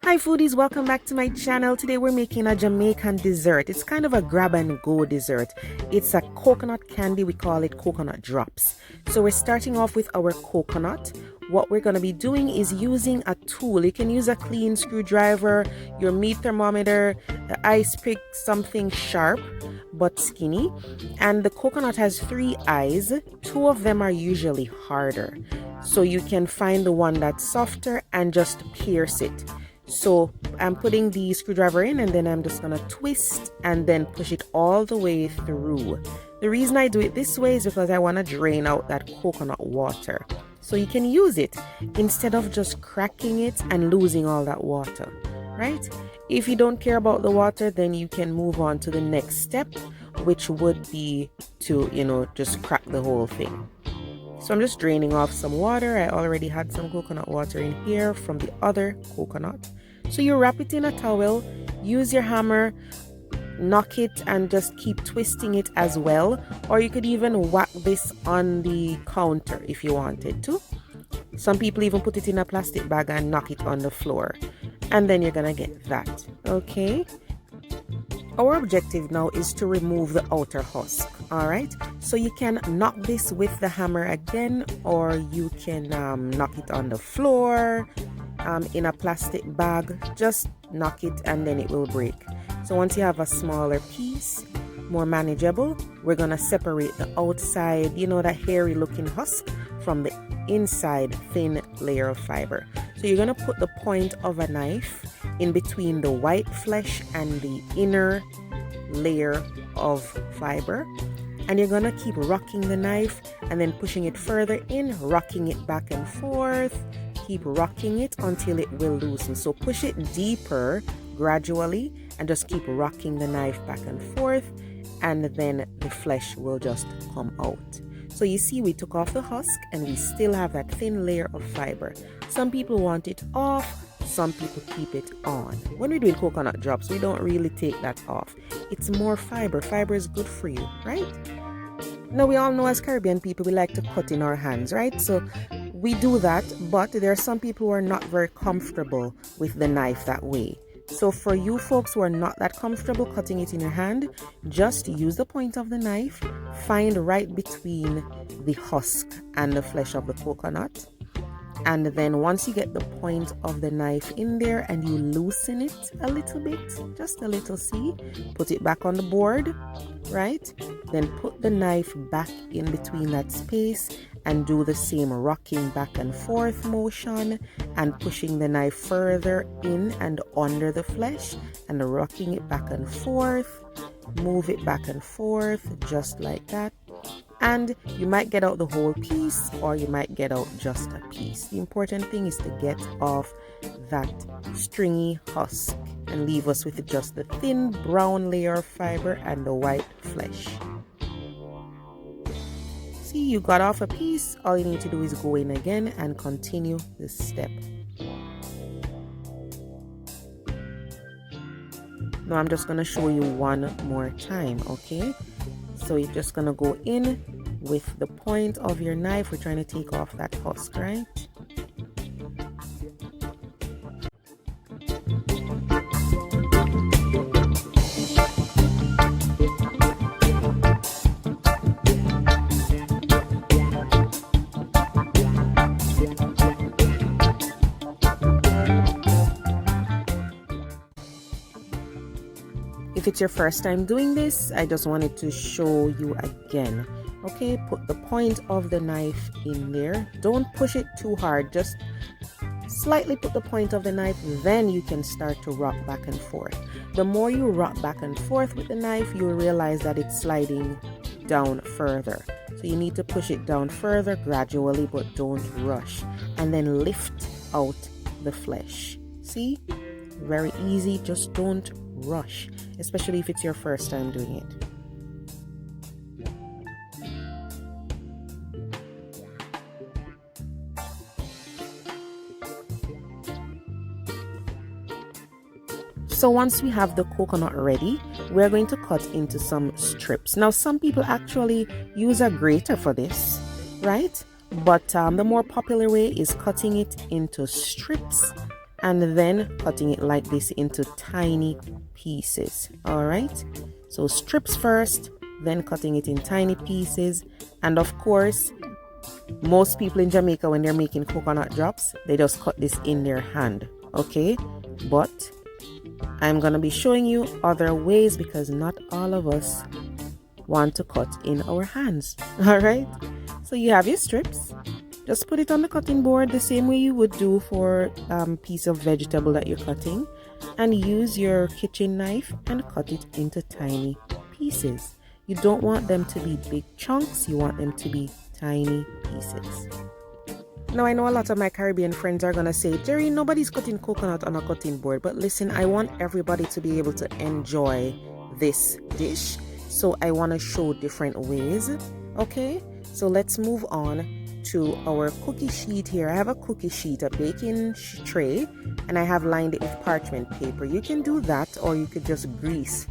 Hi foodies, welcome back to my channel. Today we're making a Jamaican dessert. It's kind of a grab and go dessert. It's a coconut candy. We call it coconut drops. So we're starting off with our coconut. What we're going to be doing is using a tool. You can use a clean screwdriver, your meat thermometer, the ice pick, something sharp but skinny. And the coconut has 3 eyes. 2 of them are usually harder. So you can find the one that's softer and just pierce it. So I'm putting the screwdriver in and then I'm just going to twist and then push it all the way through. The reason I do it this way is because I want to drain out that coconut water. So you can use it instead of just cracking it and losing all that water, right? If you don't care about the water, then you can move on to the next step, which would be to, just crack the whole thing. So I'm just draining off some water. I already had some coconut water in here from the other coconut. So you wrap it in a towel, use your hammer, knock it and just keep twisting it as well. Or you could even whack this on the counter if you wanted to. Some people even put it in a plastic bag and knock it on the floor. And then you're gonna get that, okay? Our objective now is to remove the outer husk, all right? So you can knock this with the hammer again, or you can knock it on the floor, in a plastic bag. Just knock it and then it will break. So once you have a smaller piece, more manageable, we're gonna separate the outside, that hairy looking husk from the inside thin layer of fiber. So you're gonna put the point of a knife in between the white flesh and the inner layer of fiber, and you're gonna keep rocking the knife and then pushing it further in, rocking it back and forth. Keep rocking it until it will loosen. So push it deeper gradually and just keep rocking the knife back and forth, and then the flesh will just come out. So you see, we took off the husk and we still have that thin layer of fiber. Some people want it off, some people keep it on. When we're doing coconut drops, we don't really take that off. It's more fiber. Fiber is good for you, right? Now, we all know as Caribbean people, we like to cut in our hands, right? So we do that, but there are some people who are not very comfortable with the knife that way. So for you folks who are not that comfortable cutting it in your hand, just use the point of the knife, find right between the husk and the flesh of the coconut. And then once you get the point of the knife in there and you loosen it a little bit, just a little, see, put it back on the board, right? Then put the knife back in between that space and do the same rocking back and forth motion and pushing the knife further in and under the flesh and rocking it back and forth. Move it back and forth just like that. And you might get out the whole piece or you might get out just a piece. The important thing is to get off that stringy husk and leave us with just the thin brown layer of fiber and the white flesh. See, you got off a piece. All you need to do is go in again and continue this step. Now I'm just going to show you one more time, okay? So you're just going to go in with the point of your knife. We're trying to take off that husk, right? If it's your first time doing this, I just wanted to show you again. Okay, put the point of the knife in there. Don't push it too hard, just slightly put the point of the knife, then you can start to rock back and forth. The more you rock back and forth with the knife, you'll realize that it's sliding down further. So you need to push it down further gradually, but don't rush. And then lift out the flesh. See? Very easy, just don't rush, especially if it's your first time doing it. So once we have the coconut ready, we're going to cut into some strips. Now some people actually use a grater for this, right? But the more popular way is cutting it into strips and then cutting it like this into tiny pieces. All right, so strips first, then cutting it in tiny pieces. And of course, most people in Jamaica, when they're making coconut drops, they just cut this in their hand. Okay, but I'm gonna be showing you other ways because not all of us want to cut in our hands. All right, so you have your strips. Just put it on the cutting board the same way you would do for a piece of vegetable that you're cutting, and use your kitchen knife and cut it into tiny pieces. You don't want them to be big chunks, you want them to be tiny pieces. Now, I know a lot of my Caribbean friends are gonna say, Jerry, nobody's cutting coconut on a cutting board. But listen, I want everybody to be able to enjoy this dish, so I want to show different ways. Okay, so let's move on to our cookie sheet here. I have a cookie sheet, a baking tray, and I have lined it with parchment paper. You can do that, or you could just grease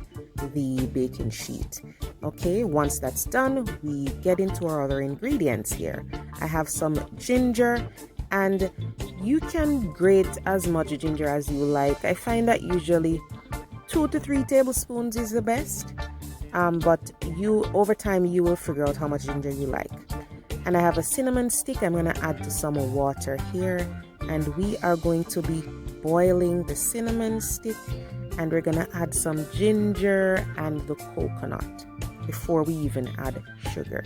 the baking sheet. Okay, once that's done, we get into our other ingredients here. I have some ginger, and you can grate as much ginger as you like. I find that usually 2 to 3 tablespoons is the best, but over time you will figure out how much ginger you like. And I have a cinnamon stick. I'm going to add to some water here, and we are going to be boiling the cinnamon stick, and we're going to add some ginger and the coconut before we even add sugar.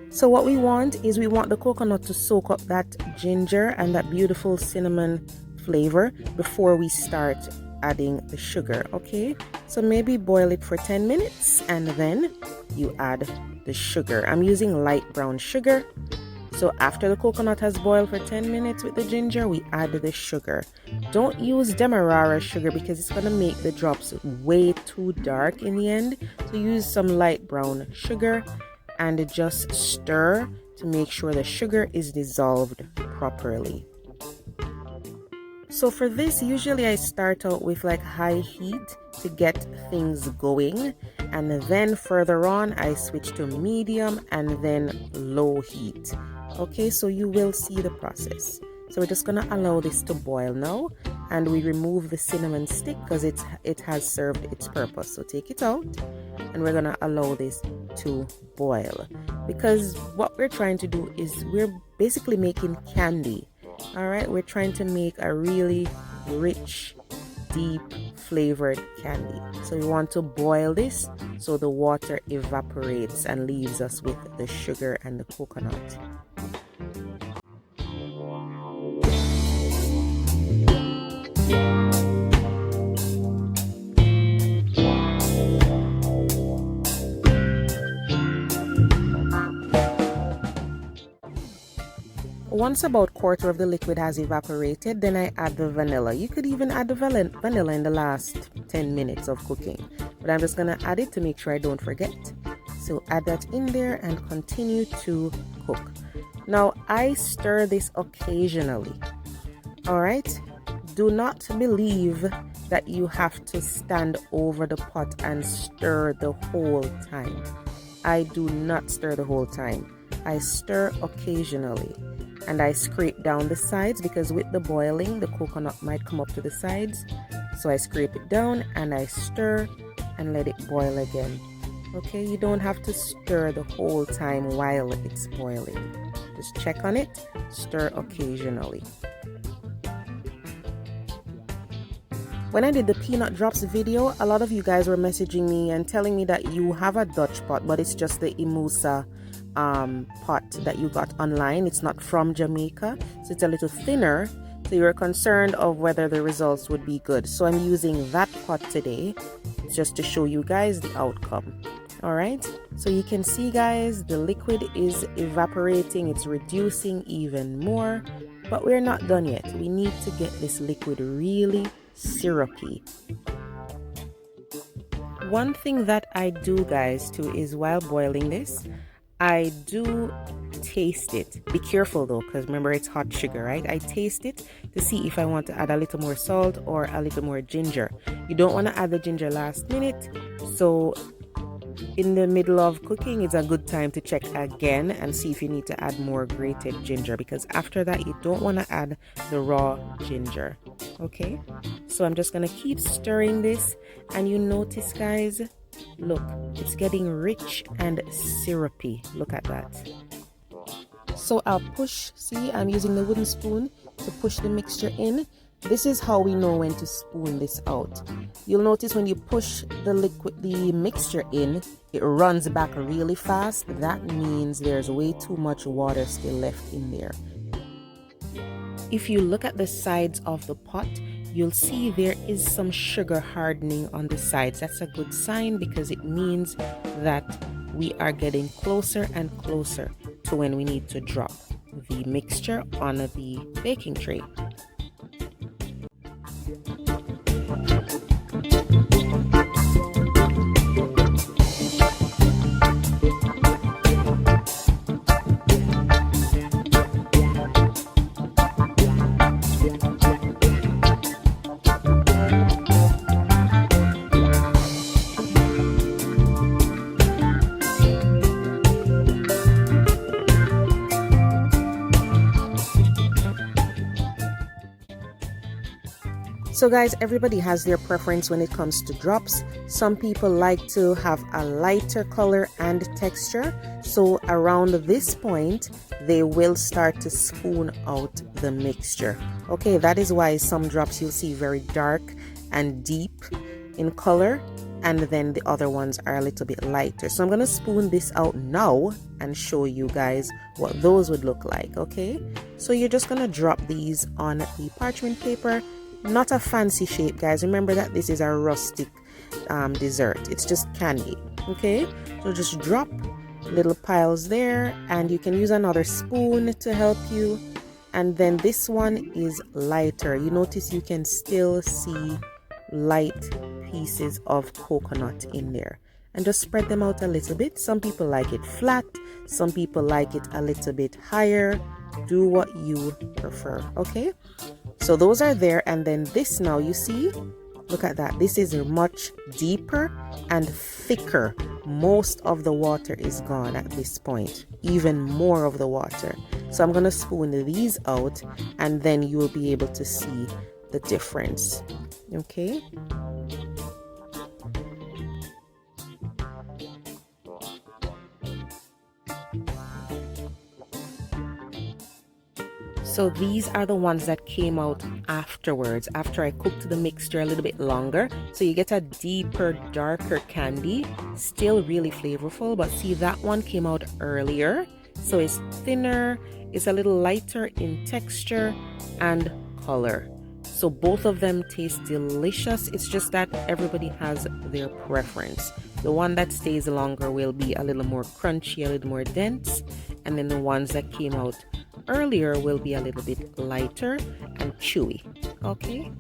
So what we want is we want the coconut to soak up that ginger and that beautiful cinnamon flavor before we start adding the sugar. Okay, so maybe boil it for 10 minutes and then you add the sugar. I'm using light brown sugar. So after the coconut has boiled for 10 minutes with the ginger, we add the sugar. Don't use demerara sugar because it's going to make the drops way too dark in the end. So use some light brown sugar and just stir to make sure the sugar is dissolved properly. So for this, usually I start out with like high heat to get things going, and then further on I switch to medium and then low heat. Okay, so you will see the process. So we're just gonna allow this to boil now, and we remove the cinnamon stick because it has served its purpose. So take it out, and we're gonna allow this to boil, because what we're trying to do is we're basically making candy. All right, we're trying to make a really rich, deep flavored candy. So we want to boil this so the water evaporates and leaves us with the sugar and the coconut. Once about quarter of the liquid has evaporated, then I add the vanilla. You could even add the vanilla in the last 10 minutes of cooking, but I'm just gonna add it to make sure I don't forget. So add that in there and continue to cook. Now I stir this occasionally. All right, do not believe that you have to stand over the pot and stir the whole time. I do not stir the whole time. I stir occasionally. And I scrape down the sides because with the boiling, the coconut might come up to the sides. So I scrape it down and I stir and let it boil again. Okay, you don't have to stir the whole time while it's boiling. Just check on it, stir occasionally. When I did the peanut drops video, a lot of you guys were messaging me and telling me that you have a Dutch pot, but it's just the Imusa pot that you got online. It's not from Jamaica, so it's a little thinner, so you're concerned of whether the results would be good. So I'm using that pot today just to show you guys the outcome. All right, so you can see guys, the liquid is evaporating, it's reducing even more, but we're not done yet. We need to get this liquid really syrupy. One thing that I do guys too is while boiling this, I do taste it. Be careful though, because remember it's hot sugar, right? I taste it to see if I want to add a little more salt or a little more ginger. You don't want to add the ginger last minute, so in the middle of cooking, it's a good time to check again and see if you need to add more grated ginger, because after that you don't want to add the raw ginger. Okay, so I'm just gonna keep stirring this, and you notice, guys, look, it's getting rich and syrupy. Look at that. So I'll push, see, I'm using the wooden spoon to push the mixture in. This is how we know when to spoon this out. You'll notice when you push the mixture in, it runs back really fast. That means there's way too much water still left in there. If you look at the sides of the pot, you'll see there is some sugar hardening on the sides. That's a good sign, because it means that we are getting closer and closer to when we need to drop the mixture on the baking tray. So guys, everybody has their preference when it comes to drops. Some people like to have a lighter color and texture. So around this point, they will start to spoon out the mixture. Okay, that is why some drops you'll see very dark and deep in color, and then the other ones are a little bit lighter. So I'm going to spoon this out now and show you guys what those would look like. Okay, so you're just going to drop these on the parchment paper. Not a fancy shape, guys. Remember that this is a rustic dessert. It's just candy. Okay, so just drop little piles there, and you can use another spoon to help you. And then this one is lighter. You notice you can still see light pieces of coconut in there, and just spread them out a little bit. Some people like it flat, some people like it a little bit higher. Do what you prefer. Okay, so those are there. And then this, now you see, look at that, this is much deeper and thicker. Most of the water is gone at this point, even more of the water. So I'm going to spoon these out, and then you will be able to see the difference. Okay, so these are the ones that came out afterwards, after I cooked the mixture a little bit longer. So you get a deeper, darker candy, still really flavorful, but see, that one came out earlier. So it's thinner, it's a little lighter in texture and color. So both of them taste delicious. It's just that everybody has their preference. The one that stays longer will be a little more crunchy, a little more dense, and then the ones that came out earlier will be a little bit lighter and chewy. Okay,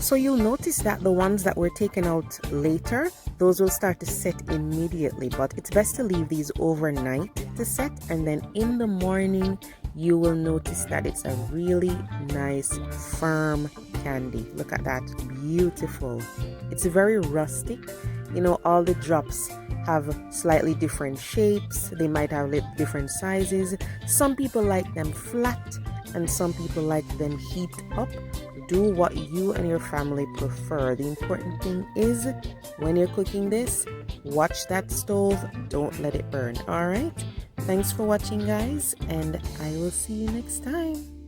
so you'll notice that the ones that were taken out later, those will start to set immediately, but it's best to leave these overnight to set, and then in the morning you will notice that it's a really nice firm candy. Look at that, beautiful. It's very rustic. You know, all the drops have slightly different shapes. They might have different sizes. Some people like them flat, and some people like them heat up. Do what you and your family prefer. The important thing is, when you're cooking this, watch that stove, don't let it burn. All right, thanks for watching, guys, and I will see you next time.